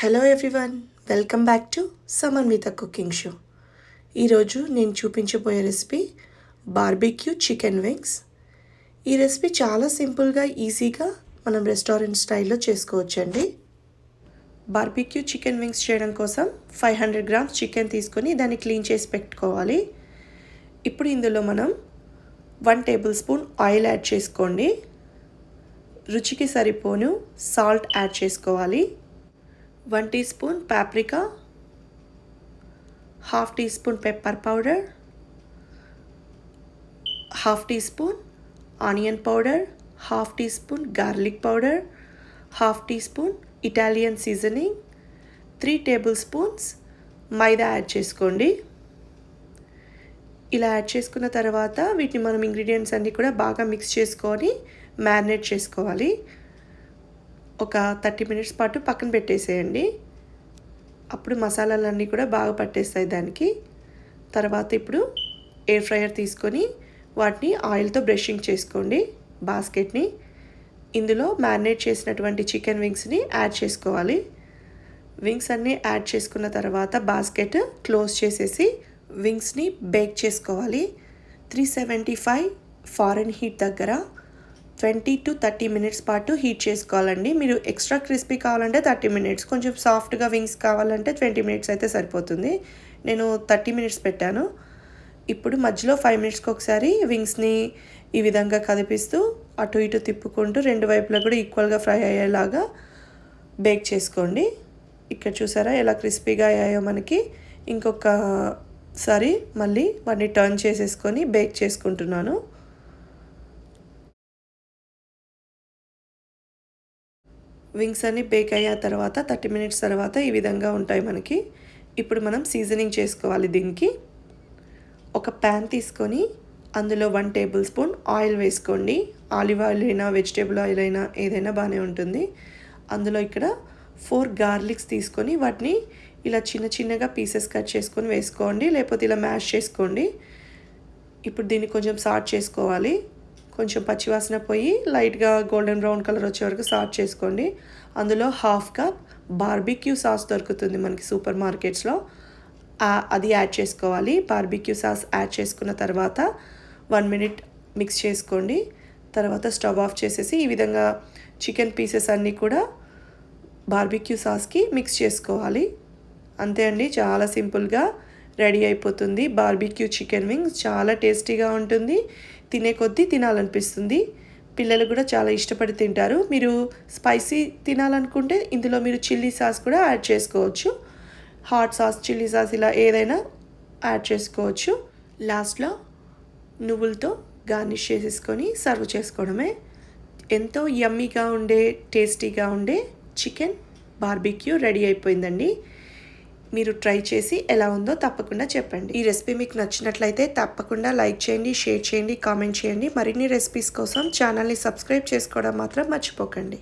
Hello everyone, welcome back to Samanvitha cooking show. ఈరోజు నేను చూపించబోయే రెసిపీ బార్బిక్యూ చికెన్ వింగ్స్. ఈ రెసిపీ చాలా సింపుల్గా ఈజీగా మనం రెస్టారెంట్ స్టైల్లో చేసుకోవచ్చండి. బార్బిక్యూ చికెన్ వింగ్స్ చేయడం కోసం 500 గ్రామ్స్ చికెన్ తీసుకొని దాన్ని క్లీన్ చేసి పెట్టుకోవాలి. ఇప్పుడు ఇందులో మనం 1 టేబుల్ స్పూన్ ఆయిల్ యాడ్ చేసుకోండి. రుచికి సరిపోను సాల్ట్ యాడ్ చేసుకోవాలి. 1 teaspoon paprika, half teaspoon pepper powder, half teaspoon onion powder, half teaspoon garlic powder, half teaspoon Italian seasoning, 3 tablespoons మైదా add చేసుకోండి. ఇలా add చేసుకున్న తర్వాత వీటిని మనం ఇంగ్రీడియంట్స్ అన్నీ కూడా బాగా మిక్స్ చేసుకొని మ్యారినేట్ చేసుకోవాలి. ఒక 30 మినిట్స్ పాటు పక్కన పెట్టేసేయండి. అప్పుడు మసాలాలన్నీ కూడా బాగా పట్టేస్తాయి దానికి. తర్వాత ఇప్పుడు ఎయిర్ ఫ్రైయర్ తీసుకొని వాటిని ఆయిల్తో బ్రషింగ్ చేసుకోండి బాస్కెట్ని. ఇందులో మ్యారినేట్ చేసినటువంటి చికెన్ వింగ్స్ని యాడ్ చేసుకోవాలి. వింగ్స్ అన్నీ యాడ్ చేసుకున్న తర్వాత బాస్కెట్ క్లోజ్ చేసేసి వింగ్స్ని బేక్ చేసుకోవాలి. 375 ఫారెన్ హీట్ దగ్గర 20 to 30 మినిట్స్ పాటు హీట్ చేసుకోవాలండి. మీరు ఎక్స్ట్రా క్రిస్పీ కావాలంటే 30 మినిట్స్, కొంచెం సాఫ్ట్గా వింగ్స్ కావాలంటే 20 మినిట్స్ అయితే సరిపోతుంది. నేను 30 మినిట్స్ పెట్టాను. ఇప్పుడు మధ్యలో 5 మినిట్స్కి ఒకసారి వింగ్స్ని ఈ విధంగా కదిపిస్తూ అటు ఇటు తిప్పుకుంటూ రెండు వైపులా కూడా ఈక్వల్గా ఫ్రై అయ్యేలాగా బేక్ చేసుకోండి. ఇక్కడ చూసారా ఎలా క్రిస్పీగా అయ్యాయో మనకి. ఇంకొకసారి మళ్ళీ వాటిని టర్న్ చేసేసుకొని బేక్ చేసుకుంటున్నాను. వింగ్స్ అన్నీ బేక్ అయ్యా తర్వాత 30 మినిట్స్ తర్వాత ఈ విధంగా ఉంటాయి మనకి. ఇప్పుడు మనం సీజనింగ్ చేసుకోవాలి. దీనికి ఒక ప్యాన్ తీసుకొని అందులో 1 టేబుల్ స్పూన్ ఆయిల్ వేసుకోండి. ఆలివ్ ఆయిల్ అయినా వెజిటేబుల్ ఆయిల్ అయినా ఏదైనా బాగానే ఉంటుంది. అందులో ఇక్కడ 4 గార్లిక్స్ తీసుకొని వాటిని ఇలా చిన్న చిన్నగా పీసెస్ కట్ చేసుకొని వేసుకోండి, లేకపోతే ఇలా మ్యాష్ చేసుకోండి. ఇప్పుడు దీన్ని కొంచెం సాట్ చేసుకోవాలి. కొంచెం పచ్చివాసన పోయి లైట్గా గోల్డెన్ బ్రౌన్ కలర్ వచ్చే వరకు సాట్ చేసుకోండి. అందులో హాఫ్ కప్ బార్బిక్యూ సాస్ దొరుకుతుంది మనకి సూపర్ మార్కెట్స్లో, అది యాడ్ చేసుకోవాలి. బార్బిక్యూ సాస్ యాడ్ చేసుకున్న తర్వాత 1 మినిట్ మిక్స్ చేసుకోండి. తర్వాత స్టవ్ ఆఫ్ చేసేసి ఈ విధంగా చికెన్ పీసెస్ అన్నీ కూడా బార్బిక్యూ సాస్కి మిక్స్ చేసుకోవాలి. అంతే అండి, చాలా సింపుల్గా రెడీ అయిపోతుంది బార్బిక్యూ చికెన్ వింగ్స్. చాలా టేస్టీగా ఉంటుంది, తినే కొద్దీ తినాలనిపిస్తుంది. పిల్లలు కూడా చాలా ఇష్టపడి తింటారు. మీరు స్పైసీ తినాలనుకుంటే ఇందులో మీరు చిల్లీ సాస్ కూడా యాడ్ చేసుకోవచ్చు. హాట్ సాస్, చిల్లీ సాస్ ఇలా ఏదైనా యాడ్ చేసుకోవచ్చు. లాస్ట్లో నువ్వులతో గార్నిష్ చేసేసుకొని సర్వ్ చేసుకోవడమే. ఎంతో యమ్మీగా ఉండే టేస్టీగా ఉండే చికెన్ బార్బిక్యూ రెడీ అయిపోయిందండి. మీరు ట్రై చేసి ఎలా ఉందో తప్పకుండా చెప్పండి. ఈ రెసిపీ మీకు నచ్చినట్లయితే తప్పకుండా లైక్ చేయండి, షేర్ చేయండి, కామెంట్ చేయండి. మరిన్ని రెసిపీస్ కోసం ఛానల్ని సబ్స్క్రైబ్ చేసుకోవడం మాత్రం మర్చిపోకండి.